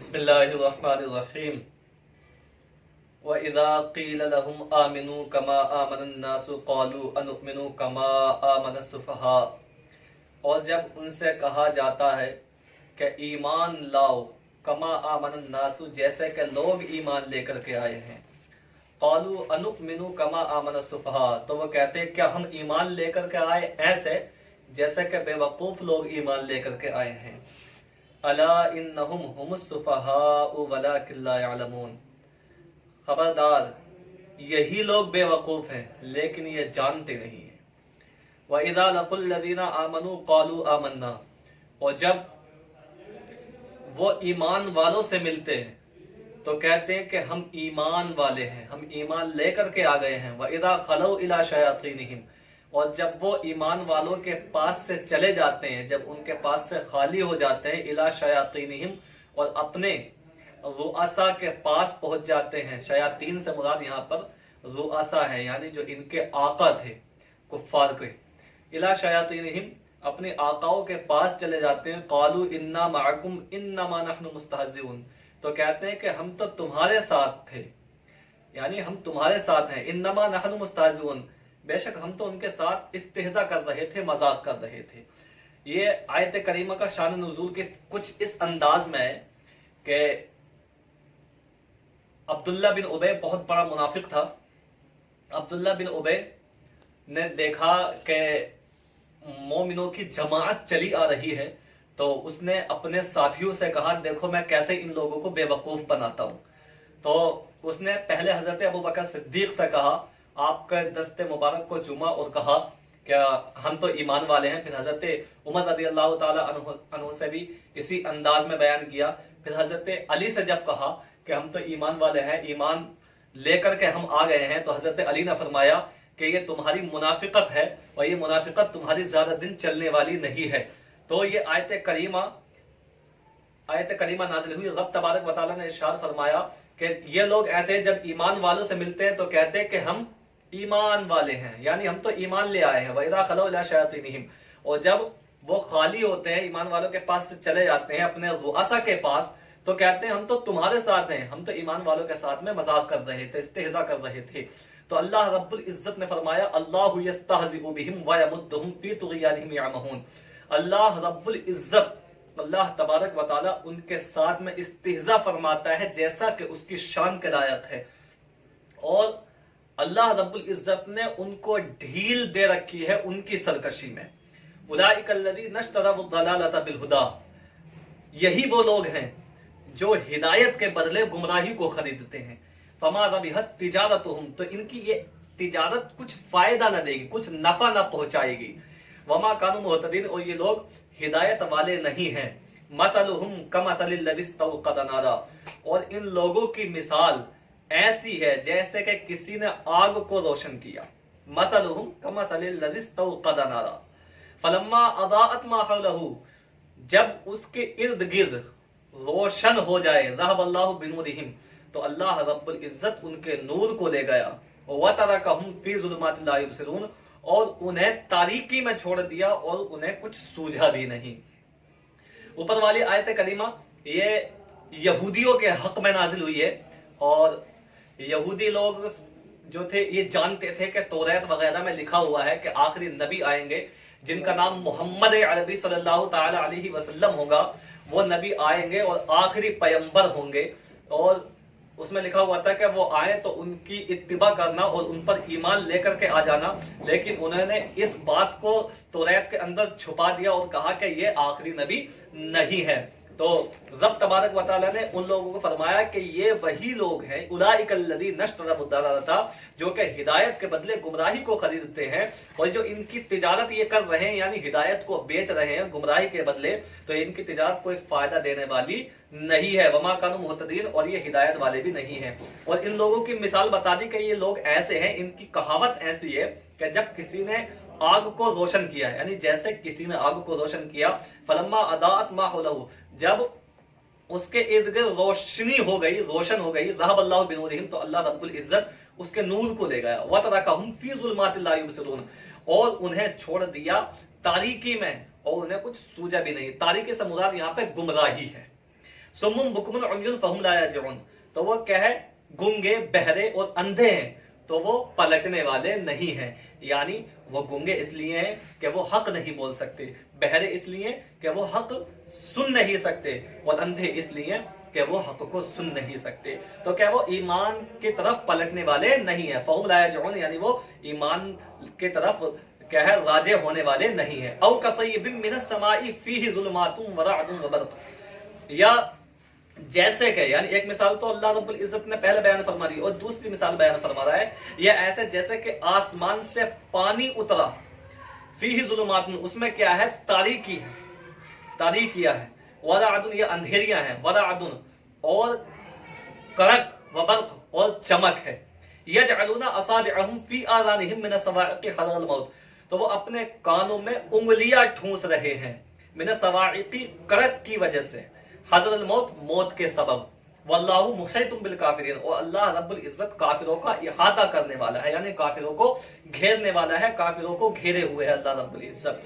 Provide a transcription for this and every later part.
बिस्मिल्लाहिर्रहमानिर्रहीम। वइज़ा क़ील लहुम आमिनू कमा आमनन नासु क़ालू अनुमिनु कमा आमनस सुफ़हा। और जब उनसे कहा जाता है कि ईमान लाओ कमा आमनन नासु, जैसे कि लोग ईमान लेकर के आए हैं। क़ालू अनुमिनु कमा आमनस सुफ़हा, तो वो कहते हैं क्या हम ईमान लेकर के आए ऐसे जैसे कि बेवकूफ़ लोग ईमान लेकर के आए हैं। अला इन्नहुम हुमुस सुफ़हाउ वलाकिन ला यअलमून, खबरदार यही लोग बेवकूफ़ हैं लेकिन ये जानते नहीं हैं। व इज़ा लक़ुल लज़ीना आमनू क़ालू आमन्ना, और जब वो ईमान वालों से मिलते हैं तो कहते हैं कि हम ईमान वाले हैं, हम ईमान लेकर के आ गए हैं। व इज़ा खलौ इला शयातीनिहिम, और जब वो ईमान वालों के पास से चले जाते हैं, जब उनके पास से खाली हो जाते हैं, इला शयातीनिहिम, और अपने रुआसा के पास पहुंच जाते हैं। शयातीन से मुराद यहाँ पर रुआसा है, यानी जो इनके आका थे कुफ्फार के। इला शयातीनिहिम, अपने आकाओं के पास चले जाते हैं। कालू इन्ना माअकुम इन्नमा नहनु मुस्तहज़िऊन, तो कहते हैं कि हम तो तुम्हारे साथ थे, यानी हम तुम्हारे साथ हैं। इन्नमा नहनु मुस्तहज़िऊन, बेशक हम तो उनके साथ इस्तेहज़ा कर रहे थे, मजाक कर रहे थे। ये आयत करीमा का शान नुज़ूल के कुछ इस अंदाज में है कि अब्दुल्ला बिन उबय बहुत बड़ा मुनाफिक था। अब्दुल्ला बिन उबय ने देखा कि मोमिनों की जमात चली आ रही है, तो उसने अपने साथियों से कहा देखो मैं कैसे इन लोगों को बेवकूफ बनाता हूं। तो उसने पहले हजरत अबू बकर सिद्दीक से कहा, आपके दस्ते मुबारक को चूमा और कहा क्या हम तो ईमान वाले हैं। फिर हजरत उमर रज़ी अल्लाह ताला अन्हु से भी इसी अंदाज में बयान किया। फिर हजरत अली से जब कहा कि हम तो ईमान वाले हैं, ईमान लेकर के हम आ गए हैं, तो हजरत अली ने फरमाया कि ये तुम्हारी मुनाफिकत है और ये मुनाफिकत तुम्हारी ज्यादा दिन चलने वाली नहीं है। तो ये आयत करीमा नाज़िल हुई। रब तबारक व तआला ने इरशाद फरमाया कि ये लोग ऐसे जब ईमान वालों से मिलते हैं तो कहते हैं कि हम ईमान वाले हैं, यानी हम तो ईमान ले आए हैं। वइज़ा खलौ इला शयातीनिहिम, और जब वो खाली होते हैं, ईमान वालों के पास से चले जाते हैं अपने रुआसा के पास, तो कहते हैं हम तो तुम्हारे साथ हैं, हम तो ईमान वालों के साथ में मजाक कर रहे थे, इस्तेहज़ा कर रहे थे। तो अल्लाह रब्बुल इज्जत ने फरमाया अल्लाहु यस्तहज़िउ बिहिम व यमुद्दुहुम फी तुग़यानिहिम यअमहून। अल्लाह रब्बुल इज्जत, अल्लाह तबारक व तआला उनके साथ में इस्तेहज़ा फरमाता है जैसा कि उसकी शान के लायक है। और अल्लाह रब्बुल इज्जत ने उनको ढील दे रखी है उनकी सरकशी में। उलाइकल्लज़ीना इश्तरव अद-दलालता बिल-हुदा, यही वो लोग हैं जो हिदायत के बदले गुमराही को खरीदते हैं। फमा रबिहत तिजारतुहुम, तो इनकी ये तिजारत कुछ फायदा न देगी, कुछ नफा न पहुंचाएगी। वमा कानू मुहतदीन, और ये लोग हिदायत वाले नहीं हैं। मतलुहुम कमतलिल लज़ी इस्तौक़द नारा, और इन लोगों की मिसाल ऐसी है जैसे कि किसी ने आग को रोशन किया। मतलुहुम कमतलिल लज़ी इस्तौक़द नारा फलम्मा अज़ाअत मा हौलहु, जब उसके इर्द गिर्द रोशन हो जाए, ज़हबल्लाहु बिनूरिहिम, तो अल्लाह रब्बुल इज्जत उनके नूर को ले गया। व तरकहुम फी ज़ुलुमातिल ला युबसिरून, और उन्हें तारीकी में छोड़ दिया और उन्हें कुछ सूझा भी नहीं। ऊपर वाली आयत करीमा ये यहूदियों के हक में नाजिल हुई है। और यहूदी लोग जो थे ये जानते थे कि तौरात वगैरह में लिखा हुआ है कि आखिरी नबी आएंगे जिनका नाम मोहम्मद अरबी सल्लल्लाहु ताला अलैहि वसल्लम होगा। वो नबी आएंगे और आखिरी पैगंबर होंगे, और उसमें लिखा हुआ था कि वो आए तो उनकी इत्तिबा करना और उन पर ईमान लेकर के आ जाना। लेकिन उन्होंने इस बात को तौरात के अंदर छुपा दिया और कहा कि ये आखिरी नबी नहीं है। तो रब तबारक व तआला ने उन लोगों को फरमाया कि ये वही लोग हैं, उलाइकल्लज़ीना इश्तरव अद-दलालता, जो कि हिदायत के बदले गुमराही को खरीदते हैं। और जो इनकी तिजारत ये कर रहे हैं, यानी हिदायत को बेच रहे हैं गुमराही के बदले, तो इनकी तिजारत कोई फायदा देने वाली नहीं है। वमा कानू मुहतदीन, और ये हिदायत वाले भी नहीं है। और इन लोगों की मिसाल बता दी कि ये लोग ऐसे हैं, इनकी कहावत ऐसी है कि जब किसी ने आग को रोशन किया, यानी जैसे किसी ने आग को रोशन किया, फलम्मा अदाअत मा हौलहु, जब उसके इर्द गिर्द रोशनी हो गई, रोशन हो गई, ज़हबल्लाहु बिनूरिहिम, तो अल्लाह रब्बुल इज्जत उसके नूर को ले गया। व तरकहुम फी ज़ुलुमातिल ला युबसिरून, और उन्हें छोड़ दिया तारीकी में और उन्हें कुछ सूझा भी नहीं। तारीकी से मुराद यहाँ पे गुमराही है। सुम्मुम बुकमुन उम्युन फहुम ला यरजिऊन, तो वो क्या है, गूंगे, बहरे और अंधे हैं, तो वो पलटने वाले नहीं हैं। यानी वो गूंगे इसलिए हैं कि वो हक नहीं बोल सकते, बहरे इसलिए कि वो हक सुन नहीं सकते, और अंधे इसलिए कि वो हक को सुन नहीं सकते। तो क्या वो ईमान की तरफ पलटने वाले नहीं है। फहुम ला यरजिऊन यानी वो ईमान की तरफ क्या है, राजे होने वाले नहीं है। औ कसय्यिबिन मिनस समाई फीहि ज़ुलुमातुन व रअदुन व बर्क़, या जैसे कि, यानी एक मिसाल तो अल्लाह रब्बुल इज्जत ने पहले बयान फरमा दी, और दूसरी मिसाल बयान फरमा रहा है, यह ऐसे जैसे कि आसमान से पानी उतरा, फीहि ज़ुलुमातुन उसमें क्या है, तारीकी है, तारीकियां है, वरअदुन ये अंधेरियां हैं, वरअदुन और कड़क, व बर्क़ और चमक है। यजअलूना असाबिअहुम फी आज़ानिहिम मिन सवाइक़ि हज़रल मौत, तो वो अपने कानों में उंगलियां ठूंस रहे हैं, मिन सवाइक़ि कड़क की वजह से, हज़रल मौत मौत के सबब, वल्लाहु मुहीतुम बिल काफिरीन, और अल्लाह रब्बुल इज्जत काफिरों का इहाता करने वाला है, यानी काफिरों को घेरने वाला है, काफिरों को घेरे हुए है अल्लाह रब्बुल इज्जत।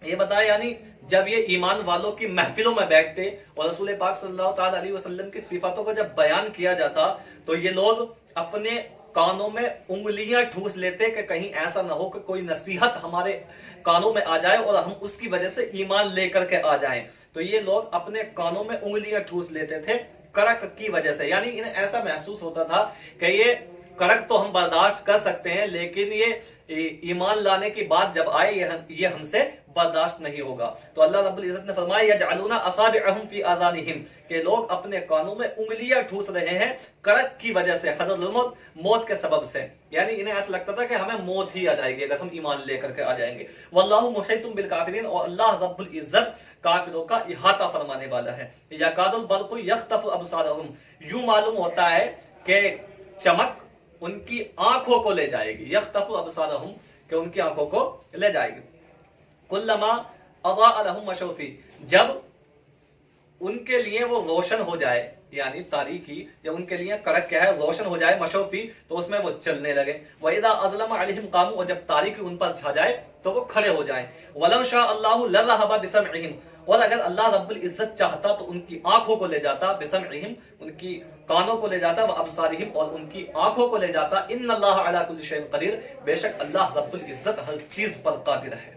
ये बताया, यानी जब ये ईमान वालों की महफिलों में बैठते और रसूल पाक सल्लल्लाहु ताला अलैहि वसल्लम की सिफातों को जब बयान किया जाता, तो ये लोग अपने कानों में उंगलियां ठूस लेते कि कहीं ऐसा ना हो कि कोई नसीहत हमारे कानों में आ जाए और हम उसकी वजह से ईमान लेकर के आ जाएं। तो ये लोग अपने कानों में उंगलियां ठूस लेते थे कड़क की वजह से, यानी इन्हें ऐसा महसूस होता था कि ये कड़क तो हम बर्दाश्त कर सकते हैं, लेकिन ये ईमान लाने की बात जब आए ये हमसे बर्दाश्त नहीं होगा। तो अल्लाह रब्बुल इज्जत ने फरमाया यजअलूना असाबिअहुम फी आज़ानिहिम, के लोग अपने कानों में उंगलियां ठूस रहे हैं कड़क की वजह से, हज़रल मौत मौत के सबब से, यानी इन्हें ऐसा लगता था कि हमें मौत ही आ जाएगी अगर हम ईमान लेकर के आ जाएंगे। वल्लाहु मुहीतुम बिल काफिरीन, और अल्लाह रब्बुल इज्जत काफिरों का इहाता फरमाने वाला है। यकादुल बर्क़ु यख्तफु अबसारहुम, यूं मालूम होता है कि चमक उनकी आंखों को ले जाएगी, यख्तफु अबसारहुम कि उनकी आंखों को ले जाएगी। कुल्लमा अज़ाअ लहुम मशौ फीह, जब उनके लिए वो रोशन हो जाए, यानी तारीकी जब उनके लिए कड़क क्या है, रोशन हो जाए, मशौ फीह तो उसमें वो चलने लगे। व इज़ा अज़लम अलैहिम क़ामू, और जब तारीकी उन पर छा जाए तो वो खड़े हो जाएं। वलौ शा अल्लाहु लज़हबा बिसमइहिम, और अगर अल्लाह रब्बुल इज्जत चाहता तो उनकी आंखों को ले जाता, बिसमइहिम उनकी कानों को ले जाता, व अबसारिहिम और उनकी आंखों को ले जाता। इन्नल्लाह अला कुल्लि शैइन क़दीर, बेशक अल्लाह रब्बुल इज्जत हर चीज पर कादिर है।